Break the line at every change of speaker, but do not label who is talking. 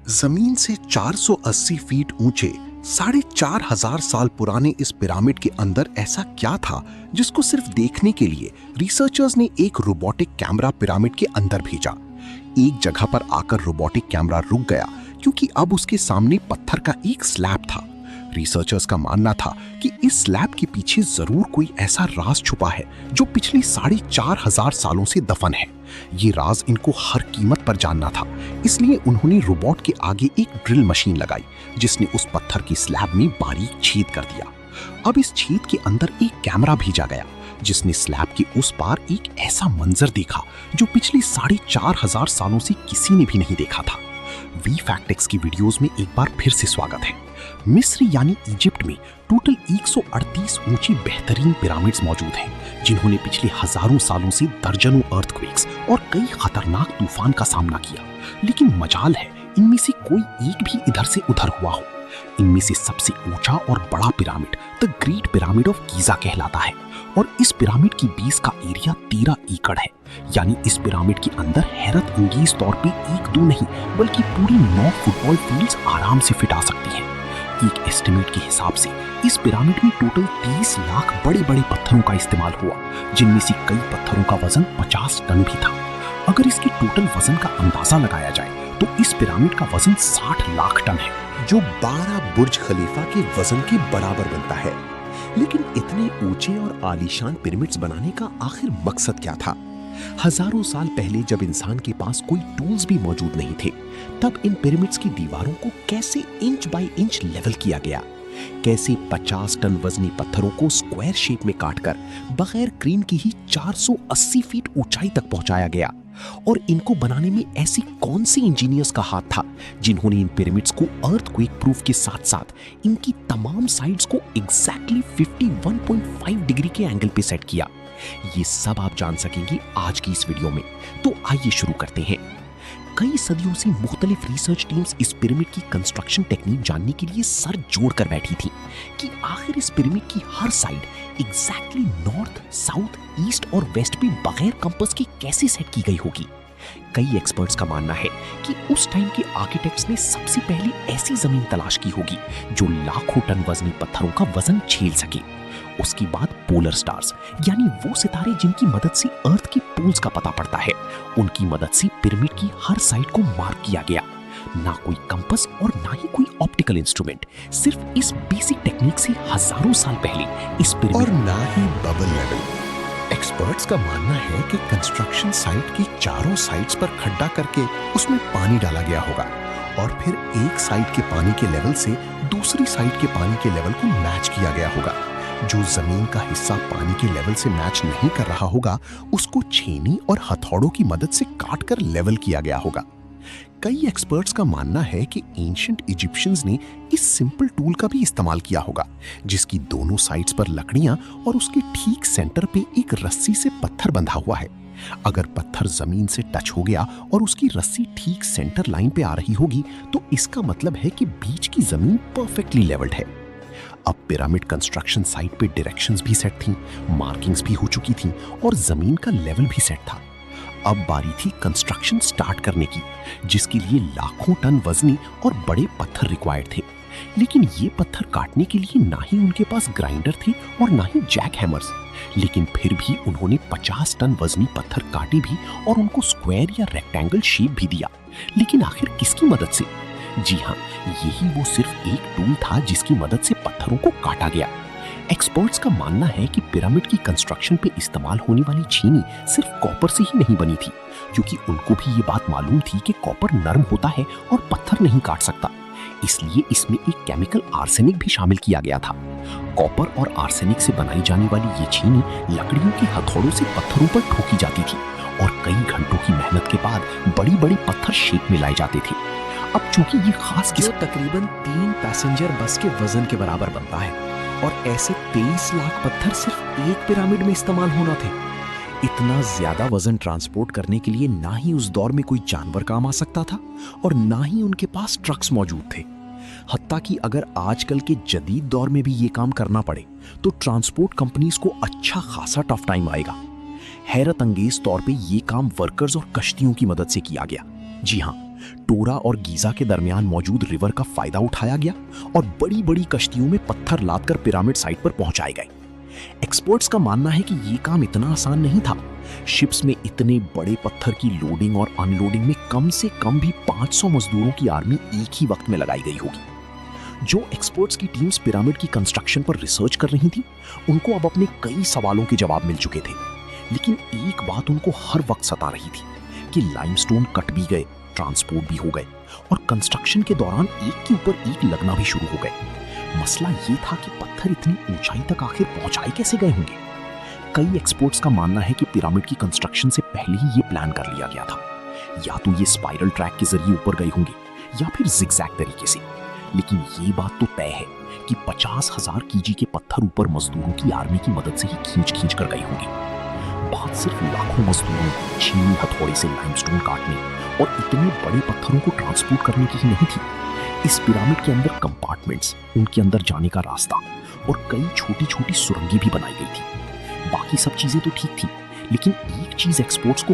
जमीन से 480 फीट ऊंचे 4,500 साल पुराने इस पिरामिड के अंदर ऐसा क्या था जिसको सिर्फ देखने के लिए रिसर्चर्स ने एक रोबोटिक कैमरा पिरामिड के अंदर भेजा। एक जगह पर आकर रोबोटिक कैमरा रुक गया क्योंकि अब उसके सामने पत्थर का एक स्लैब था। रिसर्चर्स का मानना था कि इस स्लैब के पीछे जरूर कोई ऐसा राज छुपा है जो पिछले 4,500 सालों से दफन है। ये राज इनको हर कीमत पर जानना था, इसलिए उन्होंने रोबोट के आगे एक ड्रिल मशीन लगाई जिसने उस पत्थर की स्लैब में बारीक छेद कर दिया। अब इस छेद के अंदर एक कैमरा भेजा गया जिसने स्लैब के उस पार एक ऐसा मंजर देखा जो पिछले 4,500 सालों से किसी ने भी नहीं देखा था। वी फैक्ट की वीडियोस में एक बार फिर से स्वागत है। मिस्र यानी इजिप्ट में टोटल 138 ऊंची बेहतरीन पिरामिड्स मौजूद हैं जिन्होंने पिछले हजारों सालों से दर्जनों अर्थक्वेक्स और कई खतरनाक तूफान का सामना किया, लेकिन मजाल है इनमें से कोई एक भी इधर से उधर हुआ हो। इनमें से सबसे ऊंचा और बड़ा pyramid the great pyramid of Giza कहलाता है और इस पिरामिड की बेस का एरिया 13 एकड़ है। यानी इस पिरामिड के अंदर हैरत अंगेज तौर पे एक दो नहीं बल्कि पूरी 9 फुटबॉल फील्ड्स आराम से फिट आ सकती हैं। एक एस्टिमेट के हिसाब से इस पिरामिड में टोटल 30 लाख बड़े बड़े पत्थरों का इस्तेमाल हुआ, जिनमें से कई पत्थरों का वजन 50 टन भी था। अगर इसके टोटल वजन का अंदाजा लगाया जाए तो इस पिरामिड का वजन 60 लाख टन है, जो 12 बुर्ज खलीफा के वजन के बराबर बनता है। लेकिन इतने ऊंचे और आलीशान पिरामिड्स बनाने का आखिर मकसद क्या था? हजारों साल पहले जब इंसान के पास कोई टूल्स भी मौजूद नहीं थे, तब इन पिरामिड्स की दीवारों को कैसे इंच बाय इंच लेवल किया गया? कैसे 50 टन वजनी पत्थरों को स्क्वायर शेप में काटकर बगैर क्रेन की ही 480 फीट ऊंचाई तक पहुंचाया गया? और इनको बनाने में ऐसी कौन सी इंजीनियर्स का हाथ था जिन्होंने इन पिरामिड्स को अर्थक्वेक प्रूफ के साथ साथ इनकी तमाम साइड्स को एग्जैक्टली 51.5 डिग्री के एंगल पे सेट किया? ये सब आप जान सकेंगे आज की इस वीडियो में। तो आइए शुरू करते हैं। कई सदियों से मुख्तलिफ रिसर्च टीम्स इस पिरामिड की कंस्ट्रक्शन टेक्निक जानने के लिए सर जोड़ कर बैठी थी कि आखिर इस पिरामिड की हर side exactly north, south, east और वेस्ट पे बगैर कंपास के कैसे सेट की गई होगी। कई एक्सपर्ट्स का मानना है कि उस टाइम के आर्किटेक्ट्स ने सबसे पहले ऐसी जमीन तलाश की होगी जो लाखों टन वजनी पत्थरों का वजन झेल सके। उसके बाद पोलर स्टार्स यानी वो सितारे जिनकी मदद से अर्थ के पोल्स का पता पड़ता है, उनकी मदद से पिरामिड की हर साइड को मार्क किया गया। ना कोई कंपास और ना ही कोई ऑप्टिकल इंस्ट्रूमेंट, सिर्फ इस बेसिक टेक्निक से हजारों साल पहले इस पिरामिड
और ना ही बबल लेवल। एक्सपर्ट्स का मानना है कि कंस्ट्रक्शन साइट की चारों साइड्स पर खड्डा करके उसमें पानी डाला गया होगा और फिर एक साइड के पानी के लेवल से दूसरी साइड के पानी के लेवल को मैच किया गया होगा। जो जमीन का हिस्सा पानी के लेवल से मैच नहीं कर रहा होगा उसको छेनी और हथौड़ों की मदद से काटकर लेवल किया गया होगा। कई एक्सपर्ट्स का मानना है कि एंशिएंट इजिप्शियंस ने इस सिंपल टूल का भी इस्तेमाल किया होगा जिसकी दोनों साइड्स पर लकड़ियां और उसके ठीक सेंटर पे एक रस्सी से पत्थर बंधा हुआ है। अगर पत्थर जमीन से टच हो गया और उसकी रस्सी ठीक सेंटर लाइन पे आ रही होगी तो इसका मतलब है कि बीच की जमीन परफेक्टली लेवल्ड है। अब पिरामिड कंस्ट्रक्शन साइट पे डायरेक्शंस भी सेट थीं, मार्किंग्स भी हो चुकी थीं और जमीन का लेवल भी सेट था। अब बारी थी कंस्ट्रक्शन स्टार्ट करने की, जिसके लिए लाखों टन वजनी और बड़े पत्थर रिक्वायर्ड थे। लेकिन ये पत्थर काटने के लिए ना ही उनके पास ग्राइंडर थे और ना ही जैक हैमर्स। लेकिन फिर भी उन्होंने 50 टन वजनी पत्थर काटे भी और उनको स्क्वायर या रेक्टेंगल शेप भी दिया। लेकिन आखिर किसकी मदद से? जी हाँ, यही वो सिर्फ एक टूल था जिसकी मदद से पत्थरों को काटा गया। एक्सपर्ट्स का मानना है कि पिरामिड की कंस्ट्रक्शन पे इस्तेमाल होने वाली छीनी सिर्फ कॉपर से ही नहीं बनी थी, क्योंकि उनको भी ये बात मालूम थी कि कॉपर नरम होता है और पत्थर नहीं काट सकता। इसलिए इसमें एक केमिकल आर्सेनिक भी शामिल किया गया था। कॉपर और आर्सेनिक से बनाई जाने वाली ये छीनी लकड़ियों के हथौड़ों से पत्थरों पर ठोकी जाती थी और कई घंटों की मेहनत के बाद बड़ी बड़ी पत्थर शेप में लाए जाते थे। अब चूंकि ये खास
जो तकरीबन 3 पैसेंजर बस के वजन के बराबर बनता है और ऐसे 23 लाख पत्थर सिर्फ एक पिरामिड में इस्तेमाल होना थे। इतना ज्यादा वजन ट्रांसपोर्ट करने के लिए ना ही उस दौर में कोई जानवर काम आ सकता था और ना ही उनके पास ट्रक्स मौजूद थे। हत्ता कि अगर आजकल के जदीद दौर में भी ये काम करना पड़े तो ट्रांसपोर्ट कंपनीज को अच्छा खासा टफ टाइम आएगा। हैरत अंगेज तौर पे ये काम वर्कर्स और कश्तियों की मदद से किया गया। जी हाँ, टोरा और गीजा के दरमियान मौजूद रिवर का फायदा उठाया गया और बड़ी बड़ी कश्तियों में पत्थर लादकर पिरामिड साइट पर पहुंचाए गए। एक्सपर्ट्स का मानना है कि यह काम इतना आसान नहीं था। शिप्स में इतने बड़े पत्थर की लोडिंग और अनलोडिंग में कम से कम भी 500 मजदूरों की आर्मी एक ही वक्त में लगाई गई होगी। जो एक्सपर्ट्स की टीम्स पिरामिड की कंस्ट्रक्शन पर रिसर्च कर रही थी, उनको अब अपने कई सवालों के जवाब मिल चुके थे। लेकिन एक बात उनको हर वक्त सता रही थी कि लाइमस्टोन कट भी गए, ट्रांसपोर्ट भी हो गए और कंस्ट्रक्शन के दौरान एक के ऊपर एक लगना भी शुरू हो गए। मसला ये था कि पत्थर इतनी ऊंचाई तक आखिर पहुंचाए कैसे गए होंगे। कई एक्सपर्ट्स का मानना है कि पिरामिड की कंस्ट्रक्शन से पहले ही ये प्लान कर लिया गया था। या तो ये स्पाइरल ट्रैक के जरिए ऊपर गए होंगे या फिर जिगजैग तरीके से। लेकिन ये बात तो तय है कि 50,000 केजी के पत्थर ऊपर मजदूरों की आर्मी की मदद से ही खींच कर गई होंगी। बात सिर्फ लाखों मजदूरों छीनी हथौड़े से लाइमस्टोन काटने और इतने बड़े पत्थरों को ट्रांसपोर्ट करने की ही नहीं थी। इस पिरामिड के अंदर कंपार्टमेंट्स, उनके अंदर जाने का रास्ता और कई छोटी छोटी सुरंगें भी बनाई गई थी। बाकी सब चीजें तो ठीक थी, लेकिन एक चीज एक्सपर्ट्स को